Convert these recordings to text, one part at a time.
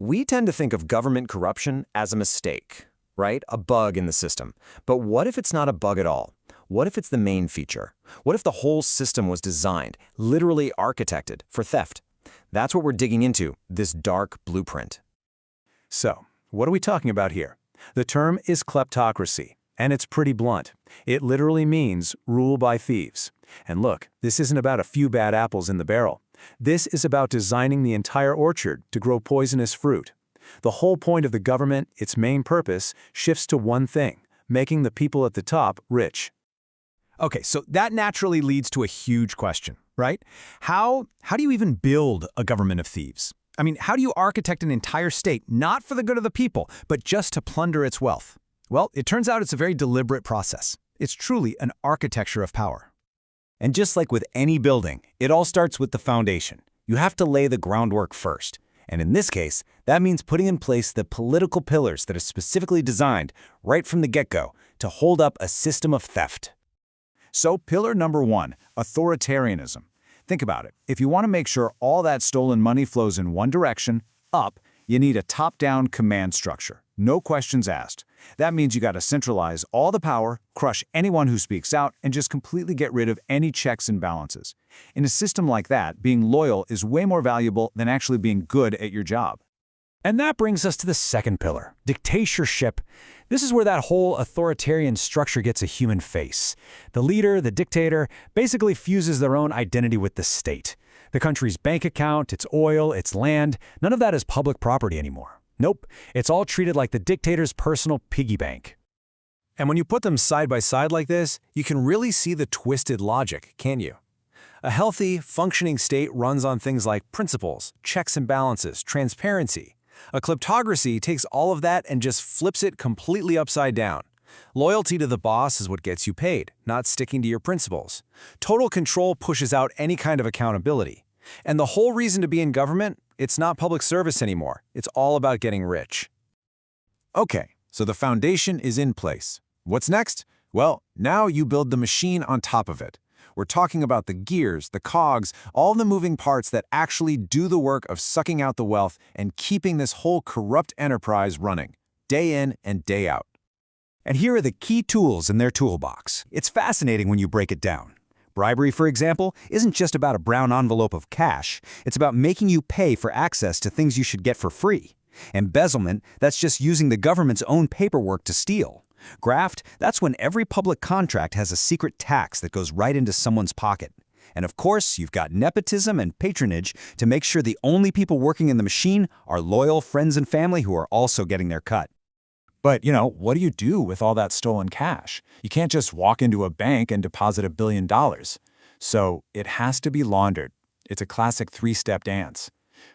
We tend to think of government corruption as a mistake, right? A bug in the system. But what if it's not a bug at all? What if it's the main feature? What if the whole system was designed, literally architected, for theft? That's what we're digging into, this dark blueprint. So, what are we talking about here? The term is kleptocracy, and it's pretty blunt. It literally means rule by thieves. And look, this isn't about a few bad apples in the barrel. This is about designing the entire orchard to grow poisonous fruit. The whole point of the government, its main purpose, shifts to one thing: making the people at the top rich. Okay, so that naturally leads to a huge question, right? How do you even build a government of thieves? I mean, how do you architect an entire state, not for the good of the people, but just to plunder its wealth? Well, it turns out it's a very deliberate process. It's truly an architecture of power. And just like with any building, it all starts with the foundation. You have to lay the groundwork first. And in this case, that means putting in place the political pillars that are specifically designed, right from the get-go, to hold up a system of theft. So, pillar number 1, authoritarianism. Think about it. If you want to make sure all that stolen money flows in one direction, up, you need a top-down command structure. No questions asked. That means you got to centralize all the power, crush anyone who speaks out, and just completely get rid of any checks and balances. In a system like that, being loyal is way more valuable than actually being good at your job. And that brings us to the second pillar, dictatorship. This is where that whole authoritarian structure gets a human face. The leader, the dictator, basically fuses their own identity with the state. The country's bank account, its oil, its land, none of that is public property anymore. Nope, it's all treated like the dictator's personal piggy bank. And when you put them side by side like this, you can really see the twisted logic, can't you? A healthy, functioning state runs on things like principles, checks and balances, transparency. A kleptocracy takes all of that and just flips it completely upside down. Loyalty to the boss is what gets you paid, not sticking to your principles. Total control pushes out any kind of accountability. And the whole reason to be in government, it's not public service anymore. It's all about getting rich. Okay, so the foundation is in place. What's next? Well, now you build the machine on top of it. We're talking about the gears, the cogs, all the moving parts that actually do the work of sucking out the wealth and keeping this whole corrupt enterprise running, day in and day out. And here are the key tools in their toolbox. It's fascinating when you break it down. Bribery, for example, isn't just about a brown envelope of cash. It's about making you pay for access to things you should get for free. Embezzlement, that's just using the government's own paperwork to steal. Graft, that's when every public contract has a secret tax that goes right into someone's pocket. And of course, you've got nepotism and patronage to make sure the only people working in the machine are loyal friends and family who are also getting their cut. But, what do you do with all that stolen cash? You can't just walk into a bank and deposit $1 billion. So it has to be laundered. It's a classic 3-step dance.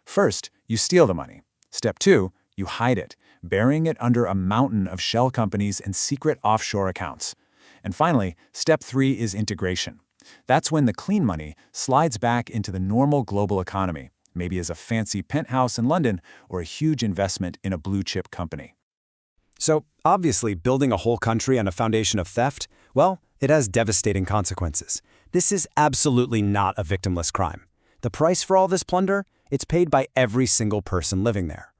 First, you steal the money. Step 2, you hide it, burying it under a mountain of shell companies and secret offshore accounts. And finally, step 3 is integration. That's when the clean money slides back into the normal global economy, maybe as a fancy penthouse in London or a huge investment in a blue-chip company. So, obviously, building a whole country on a foundation of theft, well, it has devastating consequences. This is absolutely not a victimless crime. The price for all this plunder, it's paid by every single person living there.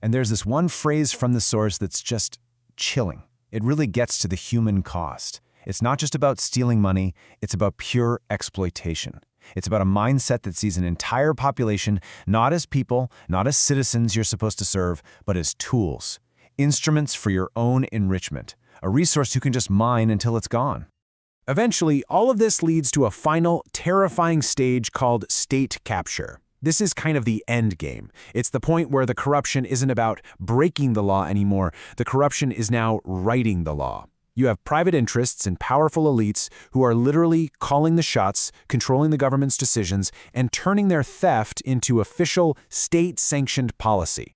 And there's this one phrase from the source that's just chilling. It really gets to the human cost. It's not just about stealing money, it's about pure exploitation. It's about a mindset that sees an entire population not as people, not as citizens you're supposed to serve, but as tools. Instruments for your own enrichment, a resource you can just mine until it's gone. Eventually, all of this leads to a final, terrifying stage called state capture. This is kind of the end game. It's the point where the corruption isn't about breaking the law anymore. The corruption is now writing the law. You have private interests and powerful elites who are literally calling the shots, controlling the government's decisions, and turning their theft into official, state-sanctioned policy.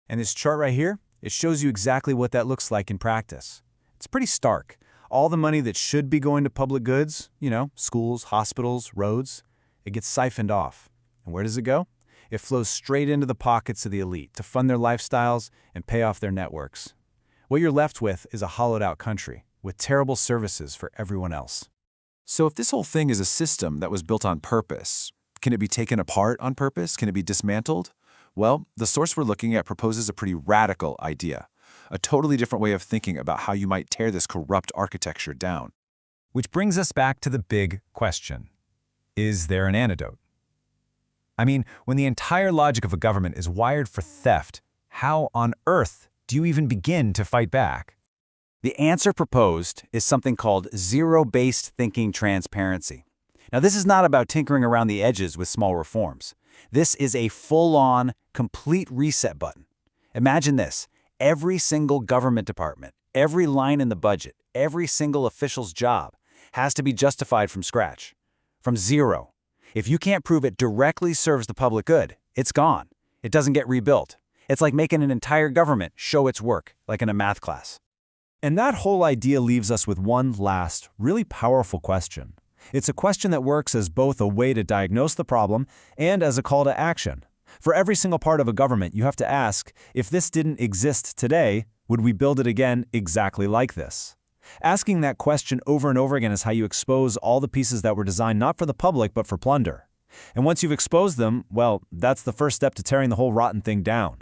And this chart right here, it shows you exactly what that looks like in practice. It's pretty stark. All the money that should be going to public goods, schools, hospitals, roads, it gets siphoned off. And where does it go? It flows straight into the pockets of the elite to fund their lifestyles and pay off their networks. What you're left with is a hollowed-out country with terrible services for everyone else. So if this whole thing is a system that was built on purpose, can it be taken apart on purpose? Can it be dismantled? Well, the source we're looking at proposes a pretty radical idea, a totally different way of thinking about how you might tear this corrupt architecture down. Which brings us back to the big question. Is there an antidote? I mean, when the entire logic of a government is wired for theft, how on earth do you even begin to fight back? The answer proposed is something called zero-based thinking transparency. Now, this is not about tinkering around the edges with small reforms. This is a full-on, complete reset button. Imagine this. Every single government department, every line in the budget, every single official's job has to be justified from scratch, from zero. If you can't prove it directly serves the public good, it's gone. It doesn't get rebuilt. It's like making an entire government show its work, like in a math class. And that whole idea leaves us with one last, really powerful question. It's a question that works as both a way to diagnose the problem and as a call to action. For every single part of a government, you have to ask, if this didn't exist today, would we build it again exactly like this? Asking that question over and over again is how you expose all the pieces that were designed not for the public but for plunder. And once you've exposed them, well, that's the first step to tearing the whole rotten thing down.